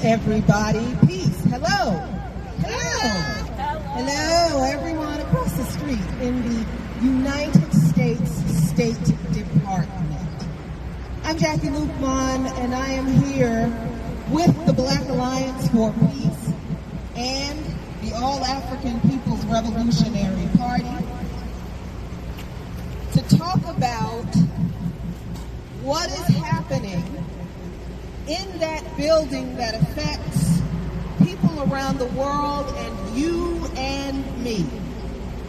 everybody. Peace. Hello. Hello, everyone across the street in the United States State Department. I'm Jackie Luqman, and I am here with the Black Alliance for Peace and the All-African People's Revolutionary Party to talk about what is happening in that building that affects people around the world and you and me.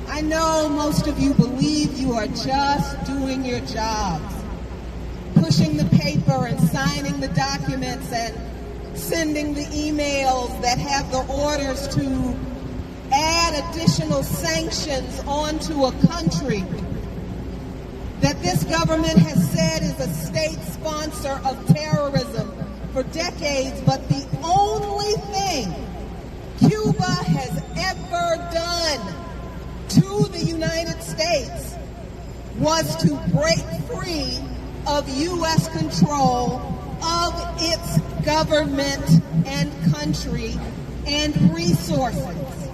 I know most of you believe you are just doing your jobs, pushing the paper and signing the documents and sending the emails that have the orders to add additional sanctions onto a country that this government has said is a state sponsor of terrorism for decades, but the only thing Cuba has ever done to the United States was to break free of U.S. control of its government and country and resources.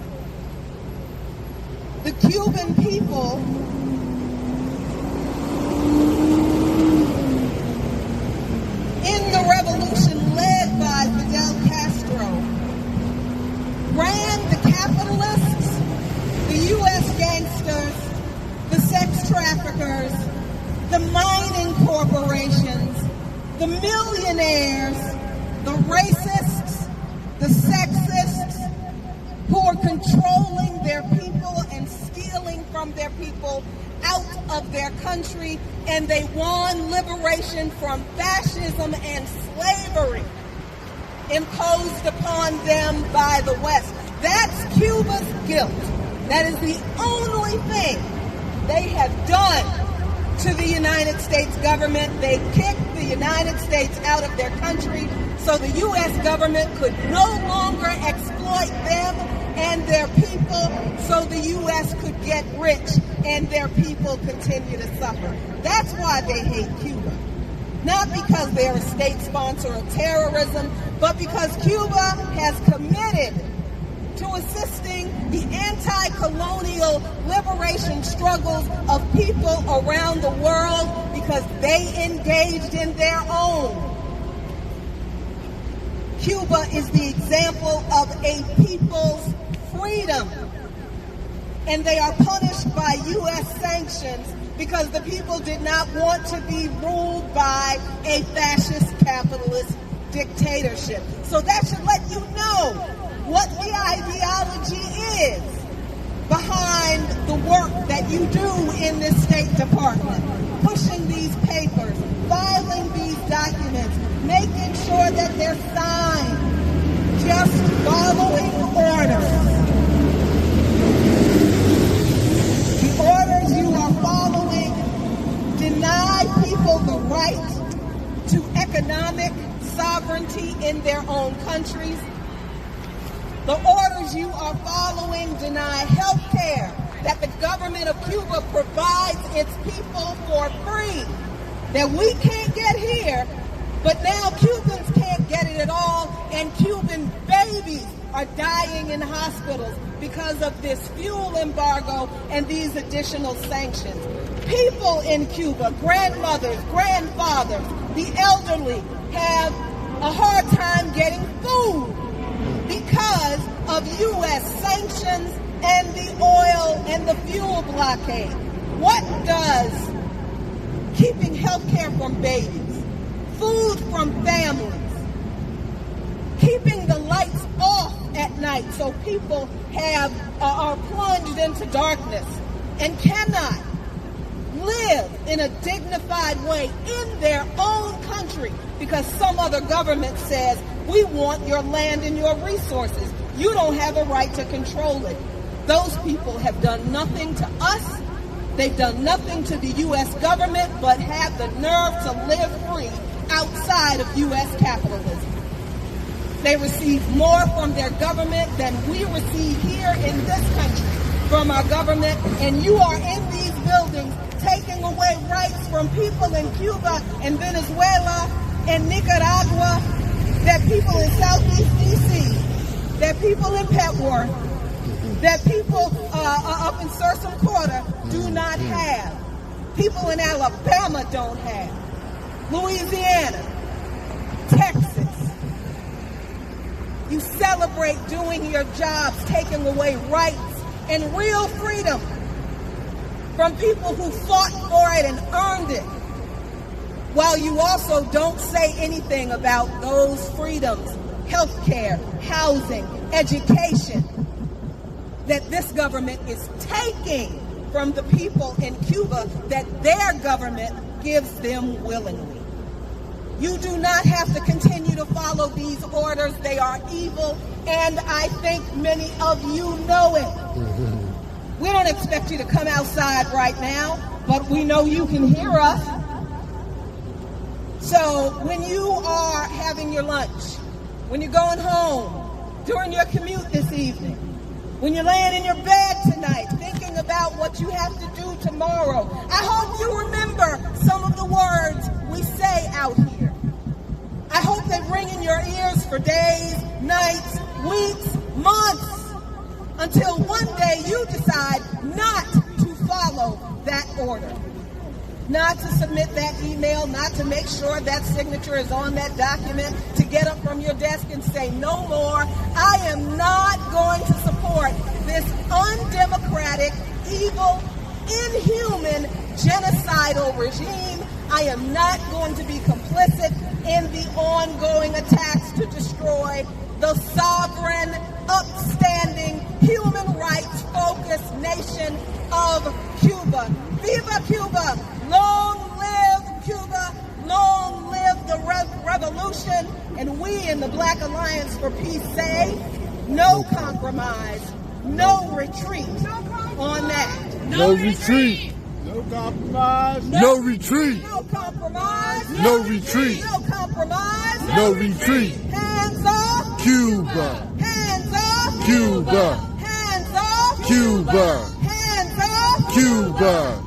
The Cuban people in the revolution led by Fidel Castro ran the capitalists, the U.S. gangsters, the sex traffickers, the mining corporations, the millionaires, the racists, the sexists who are controlling their people and stealing from their people out of their country, and they won liberation from fascism and slavery imposed upon them by the West. That's Cuba's guilt. That is the only thing they have done to the United States government. They kicked the United States out of their country so the U.S. government could no longer exploit them and their people, so the U.S. could get rich and their people continue to suffer. That's why they hate Cuba. Not because they're a state sponsor of terrorism, but because Cuba has committed to assisting the anti-colonial liberation struggles of people around the world because they engaged in their own. Cuba is the example of a people's freedom, and they are punished by U.S. sanctions because the people did not want to be ruled by a fascist capitalist dictatorship. So that should let you know what the ideology is behind the work that you do in this State Department, pushing these papers, filing these documents, making sure that they're signed, just following orders. The orders you are following deny people the right to economic sovereignty in their own countries. The orders you are following deny health care that the government of Cuba provides its people for free, that we can't get here, but now Cubans can't get it at all, and Cuban babies are dying in hospitals because of this fuel embargo and these additional sanctions. People in Cuba, grandmothers, grandfathers, the elderly, have a hard time getting food because of U.S. sanctions and the oil and the fuel blockade. What does keeping health care from babies, food from families, keeping the lights off at night so people are plunged into darkness and cannot live in a dignified way in their own country because some other government says, we want your land and your resources. You don't have a right to control it. Those people have done nothing to us. They've done nothing to the U.S. government, but have the nerve to live free outside of U.S. capitalism. They receive more from their government than we receive here in this country from our government, and you are in these buildings taking away rights from people in Cuba and Venezuela and Nicaragua that people in Southeast people in Petworth, that people up in Sursum Quarter do not have. People in Alabama don't have. Louisiana, Texas. You celebrate doing your jobs, taking away rights and real freedom from people who fought for it and earned it, while you also don't say anything about those freedoms, healthcare, housing, education, that this government is taking from the people in Cuba that their government gives them willingly. You do not have to continue to follow these orders. They are evil, and I think many of you know it. We don't expect you to come outside right now, but we know you can hear us. So when you are having your lunch, when you're going home, during your commute this evening, when you're laying in your bed tonight, thinking about what you have to do tomorrow, I hope you remember some of the words we say out here. I hope they ring in your ears for days, nights, weeks, months, until one day you decide not to follow that order. Not to submit that email, not to make sure that signature is on that document, to get up from your desk and say, no more. I am not going to support this undemocratic, evil, inhuman, genocidal regime. I am not going to be complicit in the ongoing attacks to destroy the sovereign, upstanding, human rights-focused nation of Cuba. Viva Cuba! Long live Cuba! Long live the revolution! And we in the Black Alliance for Peace say, no compromise, no retreat on that. No retreat! No compromise. No retreat! No compromise. No retreat! No compromise. No retreat! Hands off. Cuba! Hands off. Cuba! Hands off. Cuba! Hands off. Cuba!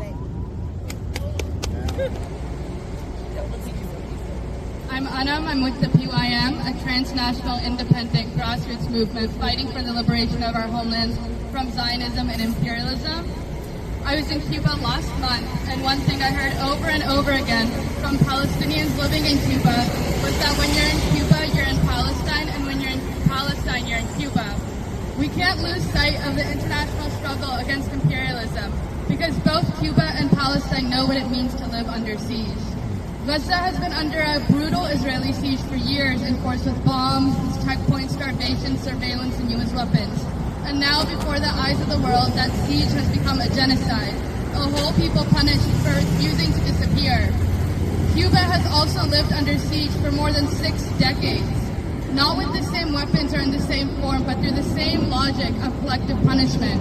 I'm Anam. I'm with the PYM, a transnational independent grassroots movement fighting for the liberation of our homelands from Zionism and imperialism. I was in Cuba last month, and one thing I heard over and over again from Palestinians living in Cuba was that when you're in Cuba, you're in Palestine, and when you're in Palestine, you're in Cuba. We can't lose sight of the international struggle against imperialism, because both Cuba and Palestine know what it means to live under siege. Gaza has been under a brutal Israeli siege for years, enforced with bombs, checkpoints, starvation, surveillance, and U.S. weapons. And now, before the eyes of the world, that siege has become a genocide, a whole people punished for refusing to disappear. Cuba has also lived under siege for more than 6 decades, not with the same weapons or in the same form, but through the same logic of collective punishment.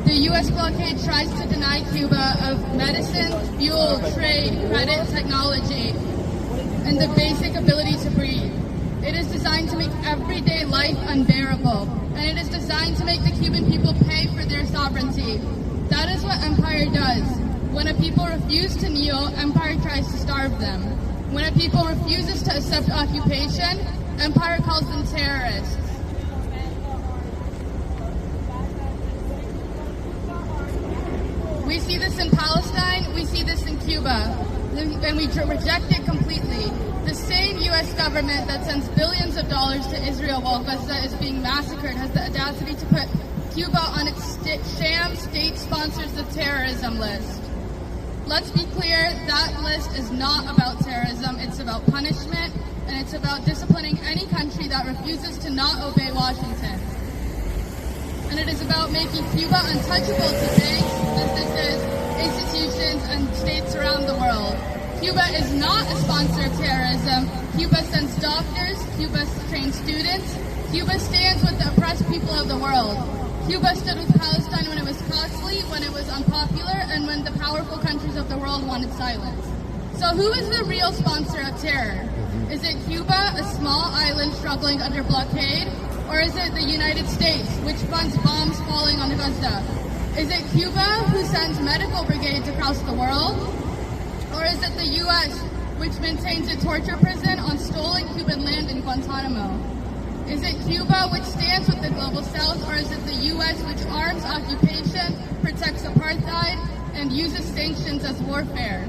The U.S. blockade tries to deny Cuba of medicine, fuel, trade, credit, technology, and the basic ability to breathe. It is designed to make everyday life unbearable, and it is designed to make the Cuban people pay for their sovereignty. That is what empire does. When a people refuse to kneel, empire tries to starve them. When a people refuses to accept occupation, empire calls them terrorists. We see this in Palestine, we see this in Cuba, and we reject it completely. The same U.S. government that sends billions of dollars to Israel while Gaza is being massacred has the audacity to put Cuba on its sham state sponsors of terrorism list. Let's be clear, that list is not about terrorism, it's about punishment, and it's about disciplining any country that refuses to not obey Washington. And it is about making Cuba untouchable to banks, businesses, institutions, and states around the world. Cuba is not a sponsor of terrorism. Cuba sends doctors, Cuba trains students, Cuba stands with the oppressed people of the world. Cuba stood with Palestine when it was costly, when it was unpopular, and when the powerful countries of the world wanted silence. So who is the real sponsor of terror? Is it Cuba, a small island struggling under blockade? Or is it the United States, which funds bombs falling on Gaza? Is it Cuba, who sends medical brigades across the world? Or is it the U.S., which maintains a torture prison on stolen Cuban land in Guantanamo? Is it Cuba which stands with the global south, or is it the U.S. which arms occupation, protects apartheid, and uses sanctions as warfare?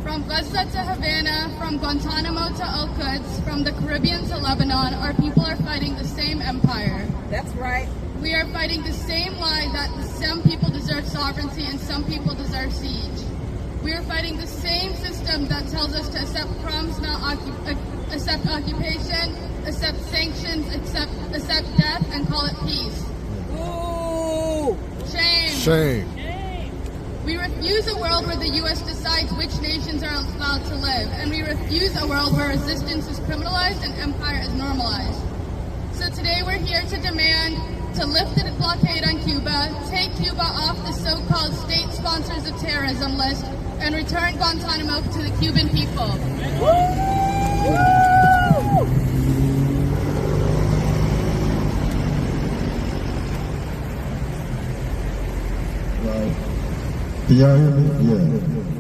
From Gaza to Havana, from Guantanamo to Al-Quds, from the Caribbean to Lebanon, our people are fighting the same empire. That's right. We are fighting the same lie that some people deserve sovereignty and some people deserve siege. We are fighting the same system that tells us to accept crumbs, not accept occupation, accept sanctions, accept death, and call it peace. Ooh. Shame. Shame. We refuse a world where the U.S. decides which nations are allowed to live, and we refuse a world where resistance is criminalized and empire is normalized. So today we're here to demand to lift the blockade on Cuba, take Cuba off the so-called state sponsors of terrorism list, and return Guantanamo to the Cuban people. Can y'all hear me?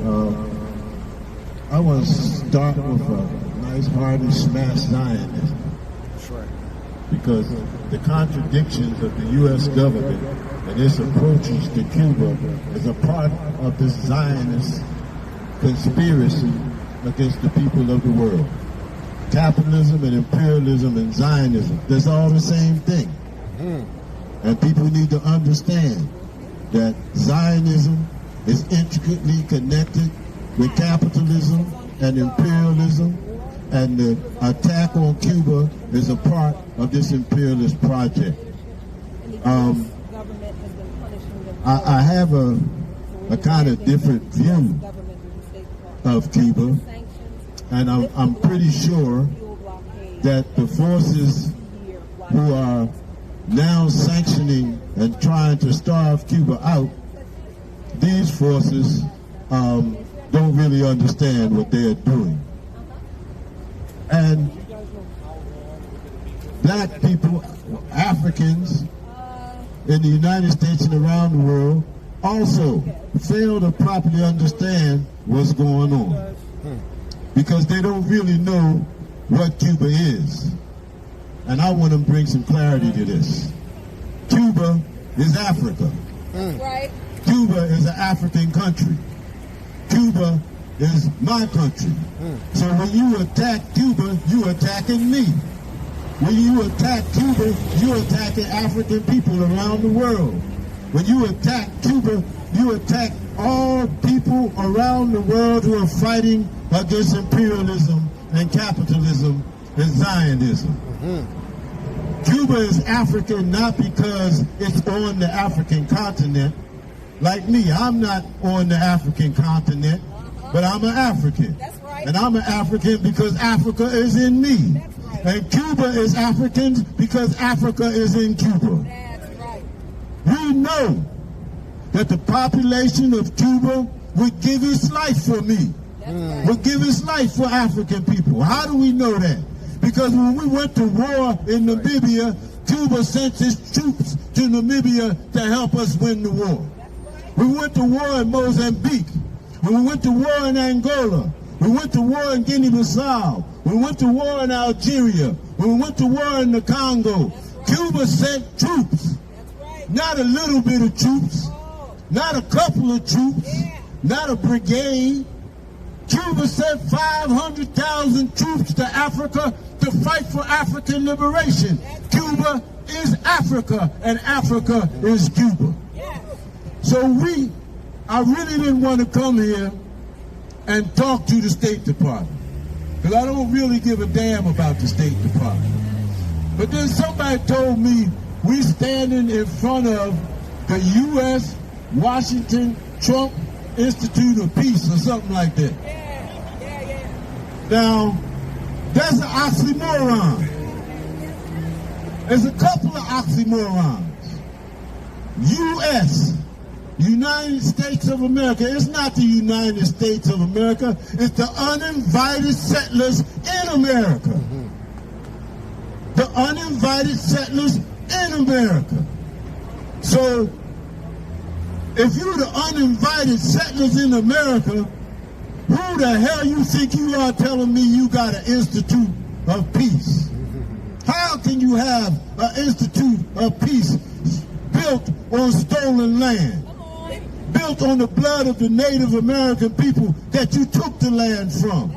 Yeah. I want to start with a nice hearty smash Zionism. That's right. Because the contradictions of the U.S. government and its approaches to Cuba is a part of this Zionist conspiracy against the people of the world. Capitalism and imperialism and Zionism, that's all the same thing. And people need to understand that Zionism is intricately connected with capitalism and imperialism, and the attack on Cuba is a part of this imperialist project. I have a kind of different view of Cuba, and I'm pretty sure that the forces who are now sanctioning and trying to starve Cuba out, these forces don't really understand what they are doing. And black people, Africans in the United States and around the world also fail to properly understand what's going on, because they don't really know what Cuba is. And I want to bring some clarity to this. Cuba is Africa. Right. Cuba is an African country. Cuba is my country. So when you attack Cuba, you're attacking me. When you attack Cuba, you're attacking African people around the world. When you attack Cuba, you attack all people around the world who are fighting against imperialism and capitalism and Zionism. Cuba is African not because it's on the African continent. Like me, I'm not on the African continent, but I'm an African. That's right. And I'm an African because Africa is in me. That's right. And Cuba is African because Africa is in Cuba. That's right. We know that the population of Cuba would give its life for me, would give its life for African people. How do we know that? Because when we went to war in Namibia, Cuba sent its troops to Namibia to help us win the war. We went to war in Mozambique. We went to war in Angola. We went to war in Guinea-Bissau. We went to war in Algeria. We went to war in the Congo. Cuba sent troops. Not a little bit of troops. Not a couple of troops. Not a brigade. Cuba sent 500,000 troops to Africa to fight for African liberation. Cuba is Africa, and Africa is Cuba. So I really didn't want to come here and talk to the State Department, because I don't really give a damn about the State Department. But then somebody told me we standing in front of the U.S. Washington Trump Institute of Peace or something like that. Now, that's an oxymoron. There's a couple of oxymorons. U.S., United States of America. It's not the United States of America. It's the uninvited settlers in America. The uninvited settlers in America. So, if you're the uninvited settlers in America, who the hell you think you are telling me you got an institute of peace? How can you have an institute of peace built on stolen land? Built on the blood of the Native American people that you took the land from.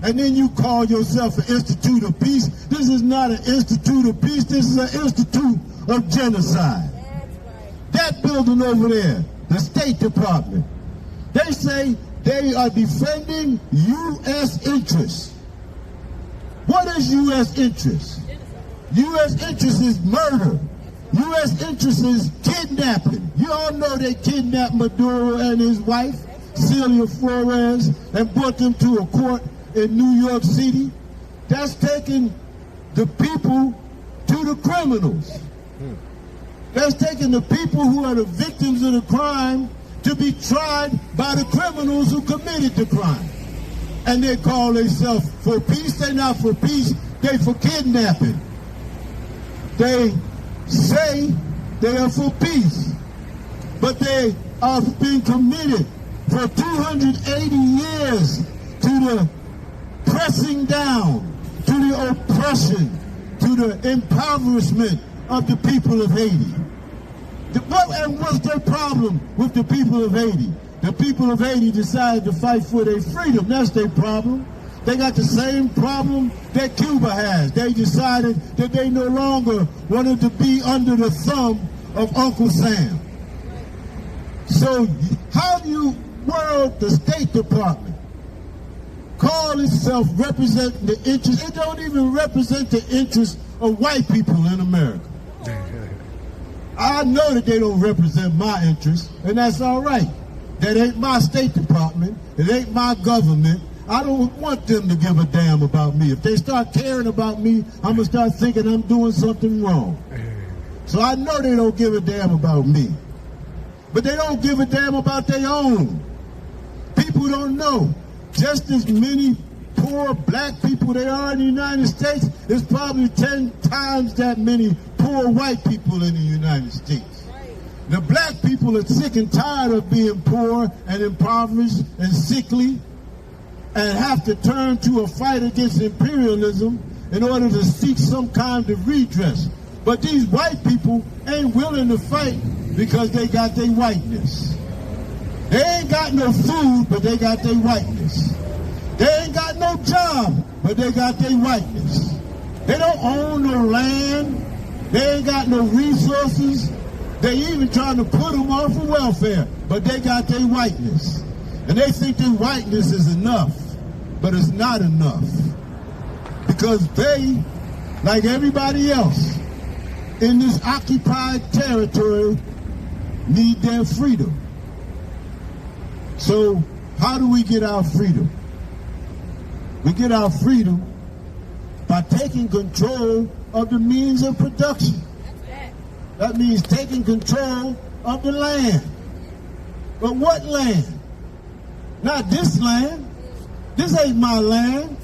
And then you call yourself an institute of peace. This is not an institute of peace. This is an institute of genocide. That building over there, the State Department, they say they are defending U.S. interests. What is U.S. interest? U.S. interest is murder. U.S. interest is kidnapping. You all know they kidnapped Maduro and his wife, Celia Flores, and brought them to a court in New York City. That's taking the people to the criminals. That's taking the people who are the victims of the crime to be tried by the criminals who committed the crime. And they call themselves for peace. They're not for peace, they for kidnapping. They say they are for peace, but they are being committed for 280 years to the pressing down, to the oppression, to the impoverishment of the people of Haiti. And what's their problem with the people of Haiti? The people of Haiti decided to fight for their freedom. That's their problem. They got the same problem that Cuba has. They decided that they no longer wanted to be under the thumb of Uncle Sam. So how do you, the State Department, call itself representing the interests? It don't even represent the interests of white people in America. I know that they don't represent my interests, and that's all right. That ain't my State Department. It ain't my government. I don't want them to give a damn about me. If they start caring about me, I'm going to start thinking I'm doing something wrong. So I know they don't give a damn about me. But they don't give a damn about their own. People don't know. Just as many poor black people there are in the United States, there's probably 10 times that many poor white people in the United States. The black people are sick and tired of being poor and impoverished and sickly and have to turn to a fight against imperialism in order to seek some kind of redress. But these white people ain't willing to fight because they got their whiteness. They ain't got no food, but they got their whiteness. They ain't got no job, but they got their whiteness. They don't own no land. They ain't got no resources. They even trying to put them off of welfare, but they got their whiteness. And they think their whiteness is enough, but it's not enough. Because they, like everybody else in this occupied territory, need their freedom. So how do we get our freedom? We get our freedom by taking control of the means of production. That means taking control of the land. But what land? Not this land. This ain't my land.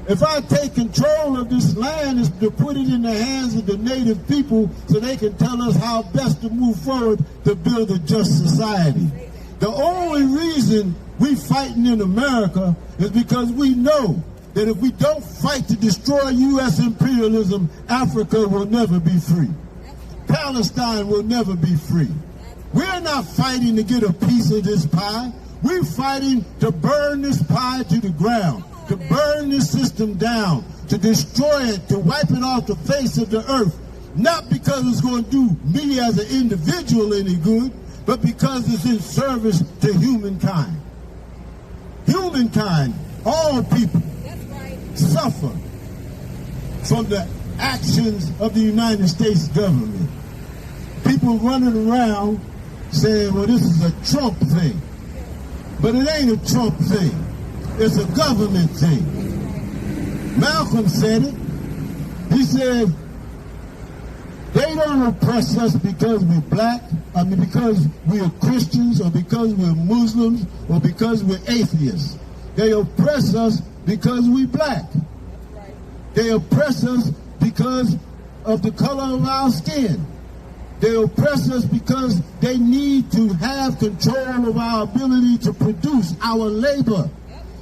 If I take control of this land, it's to put it in the hands of the native people so they can tell us how best to move forward to build a just society. The only reason we fighting in America is because we know that if we don't fight to destroy U.S. imperialism, Africa will never be free. Palestine will never be free. We're not fighting to get a piece of this pie. We're fighting to burn this pie to the ground, to burn this system down, to destroy it, to wipe it off the face of the earth. Not because it's going to do me as an individual any good, but because it's in service to humankind. Humankind, all people, suffer from the actions of the United States government. People running around saying, well, this is a Trump thing. But it ain't a Trump thing. It's a government thing. Malcolm said it. He said, they don't oppress us because we're black, because we're Christians, or because we're Muslims, or because we're atheists. They oppress us because we're black. They oppress us because of the color of our skin. They oppress us because they need to have control of our ability to produce our labor.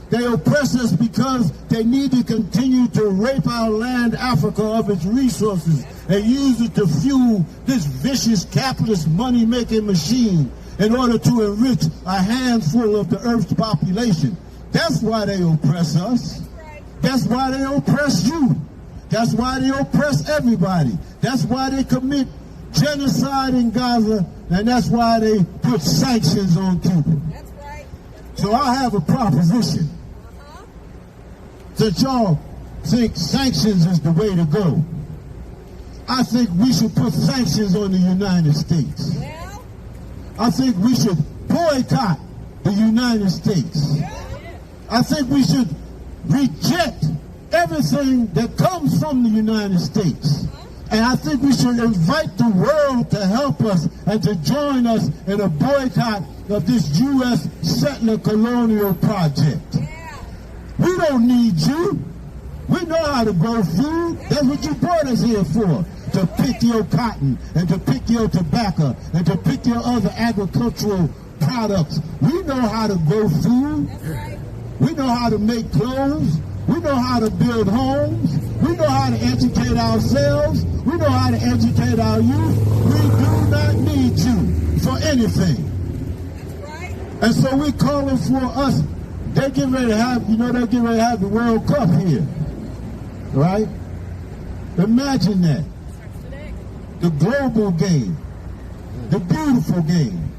They oppress us because they need to continue to rape our land, Africa, of its resources and use it to fuel this vicious capitalist money-making machine in order to enrich a handful of the Earth's population. That's why they oppress us. That's why they oppress you. That's why they oppress everybody. That's why they commit genocide in Gaza, and that's why they put sanctions on Cuba. That's right. So I have a proposition. Since y'all think sanctions is the way to go, I think we should put sanctions on the United States. Well, I think we should boycott the United States. I think we should reject everything that comes from the United States. And I think we should invite the world to help us and to join us in a boycott of this U.S. settler colonial project. We don't need you. We know how to grow food. That's what you brought us here for. To pick your cotton and to pick your tobacco and to pick your other agricultural products. We know how to grow food. We know how to make clothes. We know how to build homes. We know how to educate ourselves. We know how to educate our youth. We do not need you for anything. And so we're calling for us. They're getting ready to have, they're getting ready to have the World Cup here. Right? Imagine that. The global game. The beautiful game.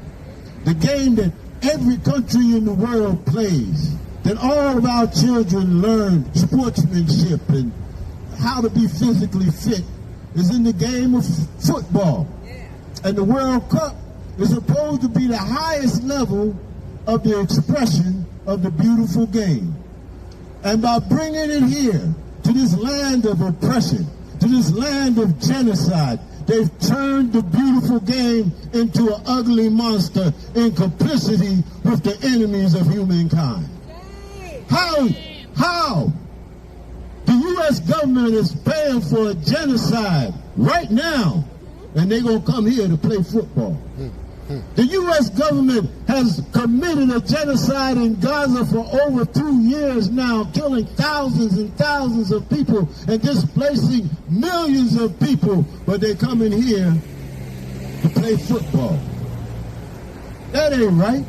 The game that every country in the world plays. That all of our children learn sportsmanship and how to be physically fit is in the game of football. And the World Cup is supposed to be the highest level of the expression of the beautiful game. And by bringing it here, to this land of oppression, to this land of genocide, they've turned the beautiful game into an ugly monster in complicity with the enemies of humankind. How? The U.S. government is paying for a genocide right now, and they're going to come here to play football. The U.S. government has committed a genocide in Gaza for over 2 years now, killing thousands and thousands of people and displacing millions of people, but they're coming here to play football. That ain't right.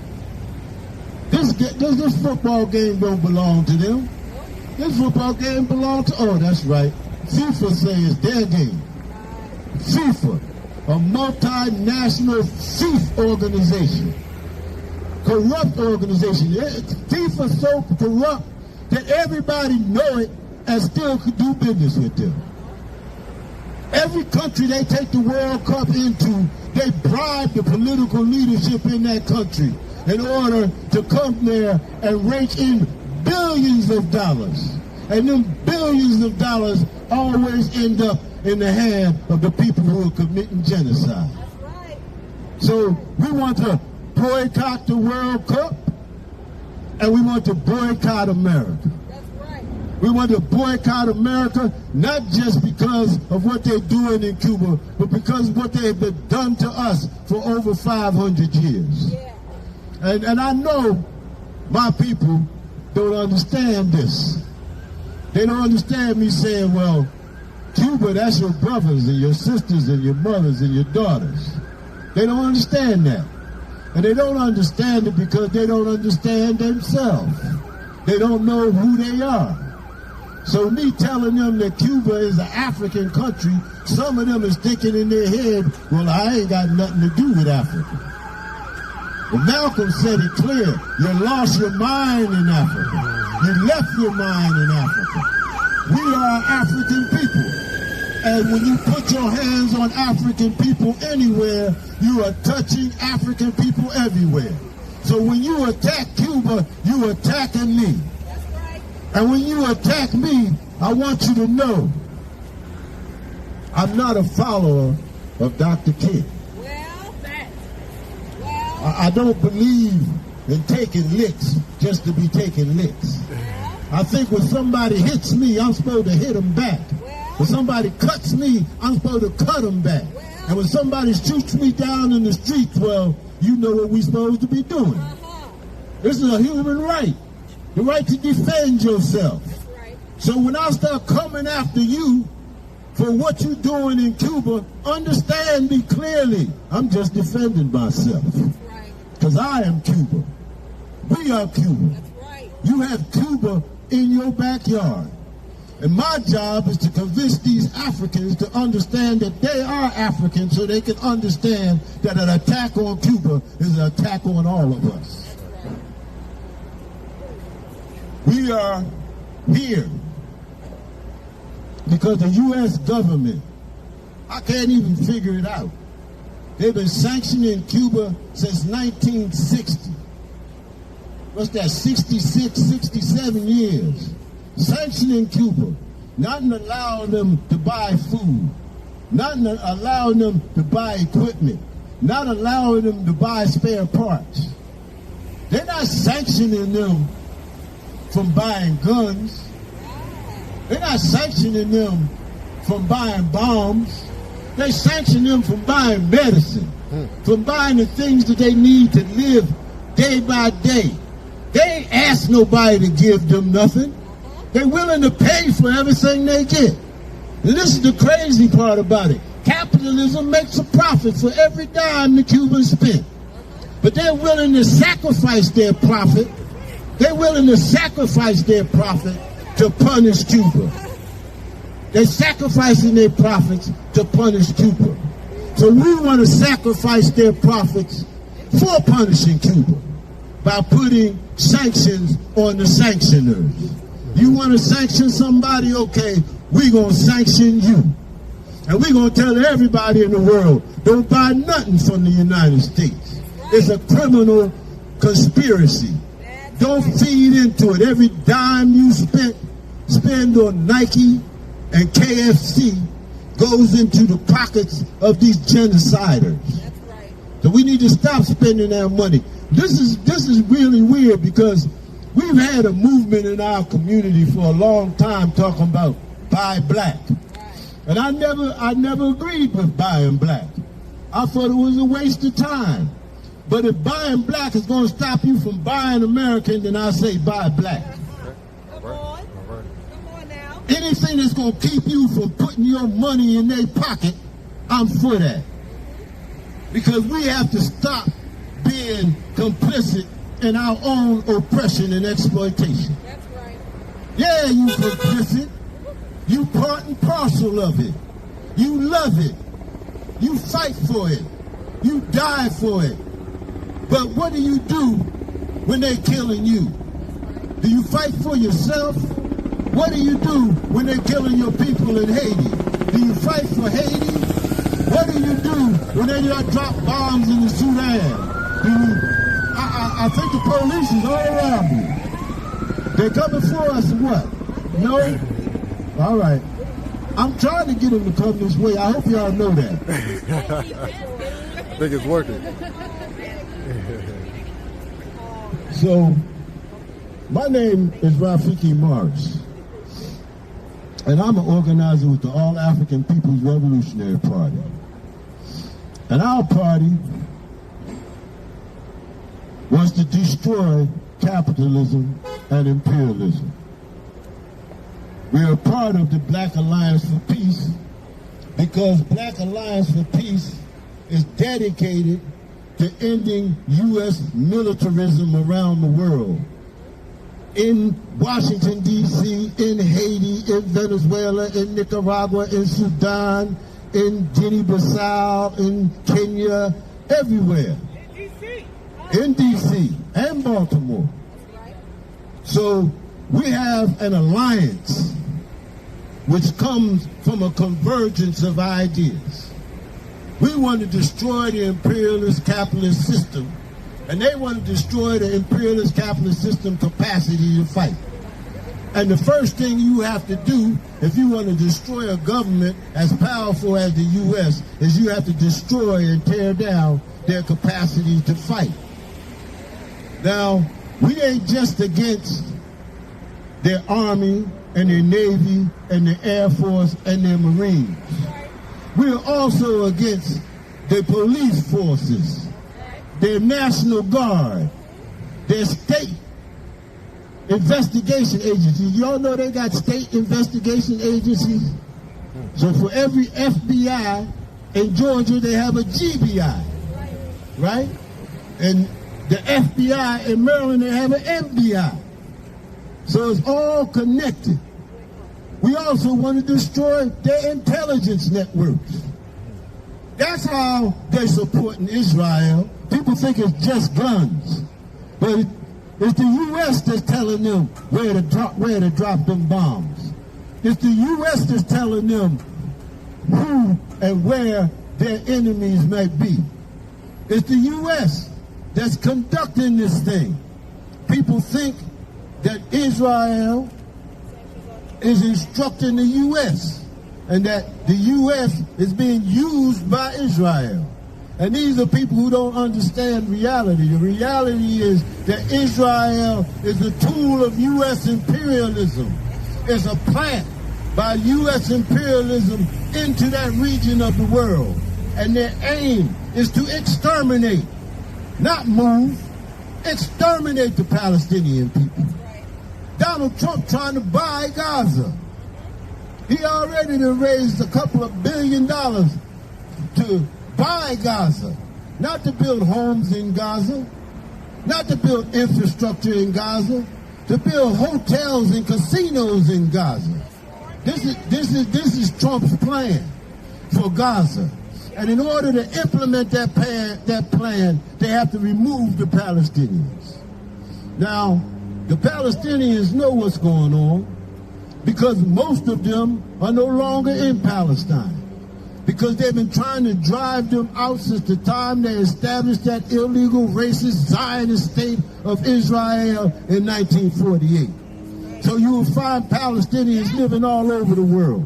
This football game don't belong to them. This football game belongs to, that's right. FIFA says it's their game. FIFA. A multinational thief organization, corrupt organization. FIFA is so corrupt that everybody know it and still could do business with them. Every country they take the World Cup into, they bribe the political leadership in that country in order to come there and rake in billions of dollars. And them billions of dollars always end up in the hand of the people who are committing genocide. That's right. So we want to boycott the World Cup, and we want to boycott America. That's right. We want to boycott America, not just because of what they're doing in Cuba, but because of what they've been done to us for over 500 years. Yeah. And I know my people don't understand this. They don't understand me saying, well, Cuba, that's your brothers and your sisters and your mothers and your daughters. They don't understand that. And they don't understand it because they don't understand themselves. They don't know who they are. So me telling them that Cuba is an African country, some of them is thinking in their head, well, I ain't got nothing to do with Africa. Well, Malcolm said it clear. You lost your mind in Africa. You left your mind in Africa. We are African people. And when you put your hands on African people anywhere, you are touching African people everywhere. So when you attack Cuba, you attacking me. That's right. And when you attack me, I want you to know I'm not a follower of Dr. King. I don't believe in taking licks just to be taking licks. I think when somebody hits me, I'm supposed to hit them back. When somebody cuts me, I'm supposed to cut them back. And when somebody shoots me down in the streets, well, you know what we're supposed to be doing. This is a human right. The right to defend yourself. Right. So when I start coming after you for what you're doing in Cuba, understand me clearly. I'm just defending myself. Right. Because I am Cuba. We are Cuba. That's right. You have Cuba in your backyard. And my job is to convince these Africans to understand that they are Africans so they can understand that an attack on Cuba is an attack on all of us. We are here because the U.S. government, I can't even figure it out. They've been sanctioning Cuba since 1960. What's that, 66, 67 years? Sanctioning Cuba, not allowing them to buy food, not allowing them to buy equipment, not allowing them to buy spare parts. They're not sanctioning them from buying guns. They're not sanctioning them from buying bombs. They sanction them from buying medicine, from buying the things that they need to live day by day. They ain't ask nobody to give them nothing. They're willing to pay for everything they get. And this is the crazy part about it. Capitalism makes a profit for every dime the Cubans spend. But they're willing to sacrifice their profit. They're willing to sacrifice their profit to punish Cuba. They're sacrificing their profits to punish Cuba. So we want to sacrifice their profits for punishing Cuba by putting sanctions on the sanctioners. You want to sanction somebody? Okay, we're going to sanction you. And we're going to tell everybody in the world, don't buy nothing from the United States. It's a criminal conspiracy. Don't feed into it. Every dime you spend on Nike and KFC goes into the pockets of these genociders. That's right. So we need to stop spending our money. This is really weird because we've had a movement in our community for a long time talking about buy black. And I never agreed with buying black. I thought it was a waste of time. But if buying black is going to stop you from buying American, then I say buy black. Come on. Come on now. Anything that's going to keep you from putting your money in their pocket, I'm for that. Because we have to stop being complicit in our own oppression and exploitation. That's right. Yeah, you complicit. You part and parcel of it. You love it. You fight for it. You die for it. But what do you do when they're killing you? Do you fight for yourself? What do you do when they're killing your people in Haiti? Do you fight for Haiti? What do you do when they drop bombs in the Sudan? I think the police is all around you. They're coming for us or what? No? All right. I'm trying to get them to come this way. I hope y'all know that. I think it's working. So, my name is Rafiki Morris, and I'm an organizer with the All African People's Revolutionary Party. And our party was to destroy capitalism and imperialism. We are part of the Black Alliance for Peace because Black Alliance for Peace is dedicated to ending U.S. militarism around the world. In Washington, D.C., in Haiti, in Venezuela, in Nicaragua, in Sudan, in Guinea-Bissau, in Kenya, everywhere. In D.C. and Baltimore. So we have an alliance which comes from a convergence of ideas. We want to destroy the imperialist capitalist system, and they want to destroy the imperialist capitalist system capacity to fight. And the first thing you have to do if you want to destroy a government as powerful as the U.S. is you have to destroy and tear down their capacity to fight. Now, we ain't just against their Army and their Navy and their Air Force and their Marines. We are also against their police forces, their National Guard, their state investigation agencies. Y'all know they got state investigation agencies? So for every FBI in Georgia, they have a GBI, right? And the FBI in Maryland, they have an MBI. So it's all connected. We also want to destroy their intelligence networks. That's how they're supporting Israel. People think it's just guns, but it's the U.S. that's telling them where to drop them bombs. It's the U.S. that's telling them who and where their enemies might be. It's the U.S. that's conducting this thing. People think that Israel is instructing the U.S. and that the U.S. is being used by Israel. And these are people who don't understand reality. The reality is that Israel is a tool of U.S. imperialism. It's a plant by U.S. imperialism into that region of the world. And their aim is to exterminate, not move, exterminate the Palestinian people. Donald Trump trying to buy Gaza. He already raised a couple of $1 billion to buy Gaza, not to build homes in Gaza, not to build infrastructure in Gaza, to build hotels and casinos in Gaza. This is Trump's plan for Gaza. And in order to implement that plan, they have to remove the Palestinians. Now, the Palestinians know what's going on because most of them are no longer in Palestine, because they've been trying to drive them out since the time they established that illegal, racist, Zionist state of Israel in 1948. So you will find Palestinians living all over the world.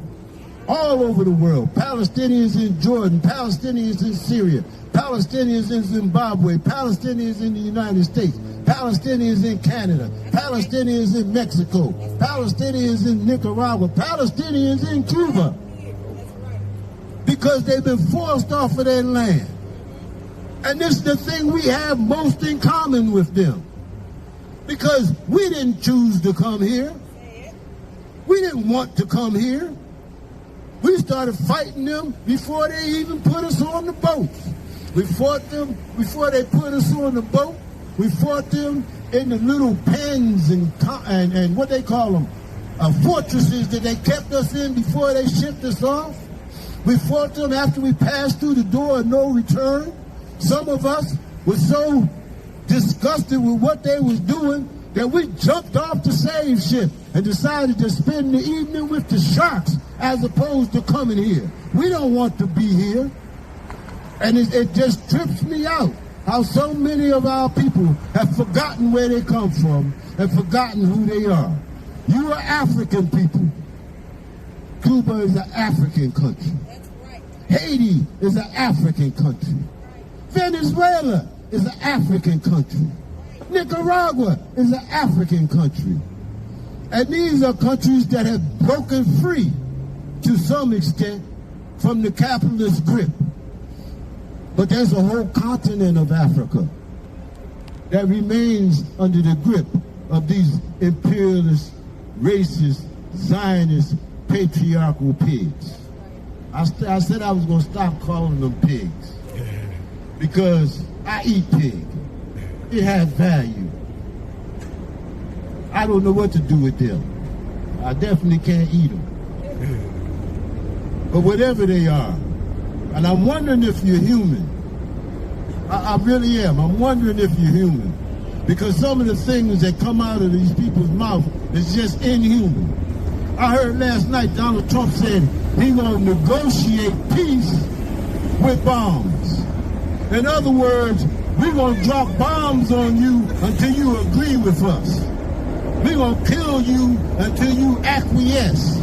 All over the world. Palestinians in Jordan, Palestinians in Syria, Palestinians in Zimbabwe, Palestinians in the United States, Palestinians in Canada, Palestinians in Mexico, Palestinians in Nicaragua, Palestinians in Cuba. Because they've been forced off of their land. And this is the thing we have most in common with them. Because we didn't choose to come here. We didn't want to come here. We started fighting them before they even put us on the boats. We fought them before they put us on the boat. We fought them in the little pens and what they call them, fortresses that they kept us in before they shipped us off. We fought them after we passed through the door of no return. Some of us were so disgusted with what they was doing that we jumped off the slave ship and decided to spend the evening with the sharks as opposed to coming here. We don't want to be here. And it just trips me out how so many of our people have forgotten where they come from and forgotten who they are. You are African people. Cuba is an African country. Haiti is an African country. Venezuela is an African country. Nicaragua is an African country. And these are countries that have broken free to some extent from the capitalist grip. But there's a whole continent of Africa that remains under the grip of these imperialist, racist, Zionist, patriarchal pigs. I said I was going to stop calling them pigs because I eat pig. It has value. I don't know what to do with them. I definitely can't eat them. But whatever they are, and I'm wondering if you're human. I really am. I'm wondering if you're human. Because some of the things that come out of these people's mouth is just inhuman. I heard last night Donald Trump said he's going to negotiate peace with bombs. In other words, we're going to drop bombs on you until you agree with us. We're going to kill you until you acquiesce.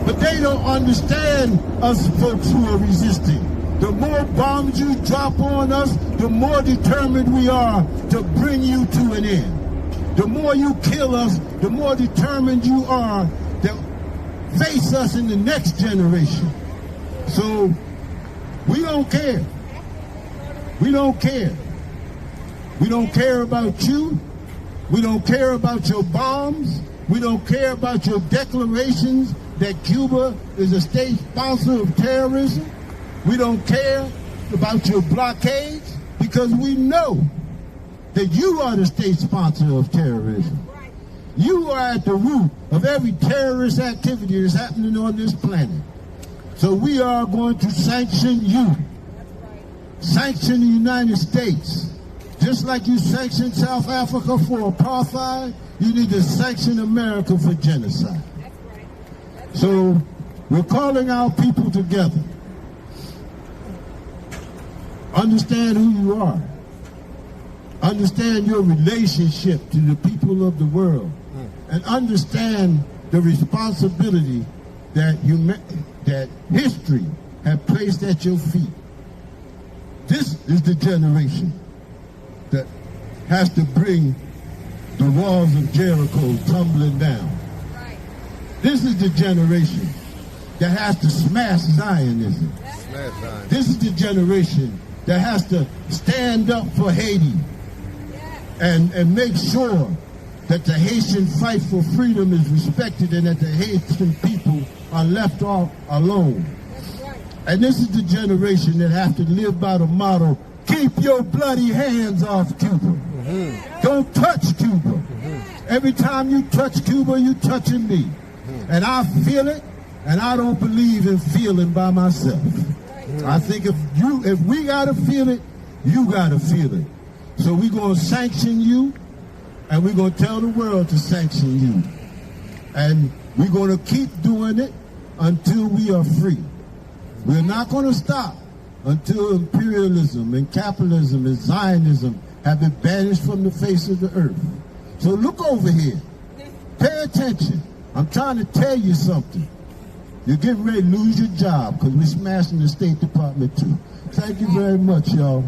But they don't understand us folks who are resisting. The more bombs you drop on us, the more determined we are to bring you to an end. The more you kill us, the more determined you are to face us in the next generation. So we don't care. We don't care. We don't care about you. We don't care about your bombs. We don't care about your declarations that Cuba is a state sponsor of terrorism. We don't care about your blockades because we know that you are the state sponsor of terrorism. You are at the root of every terrorist activity that's happening on this planet. So we are going to sanction you. Sanction the United States. Just like you sanctioned South Africa for apartheid, you need to sanction America for genocide. So we're calling our people together. Understand who you are. Understand your relationship to the people of the world. And understand the responsibility that that history has placed at your feet. This is the generation that has to bring the walls of Jericho tumbling down. Right. This is the generation that has to smash Zionism. This is the generation that has to stand up for Haiti and make sure that the Haitian fight for freedom is respected and that the Haitian people are left off alone. Right. And this is the generation that has to live by the motto, keep your bloody hands off Cuba. Mm-hmm. Don't touch Cuba. Mm-hmm. Every time you touch Cuba, you're touching me. Mm-hmm. And I feel it, and I don't believe in feeling by myself. Mm-hmm. I think if we gotta feel it, you gotta feel it. So we're gonna sanction you, and we're going to tell the world to sanction you. And we're going to keep doing it until we are free. We're not going to stop until imperialism and capitalism and Zionism have been banished from the face of the earth. So look over here. Pay attention. I'm trying to tell you something. You're getting ready to lose your job because we're smashing the State Department too. Thank you very much, y'all.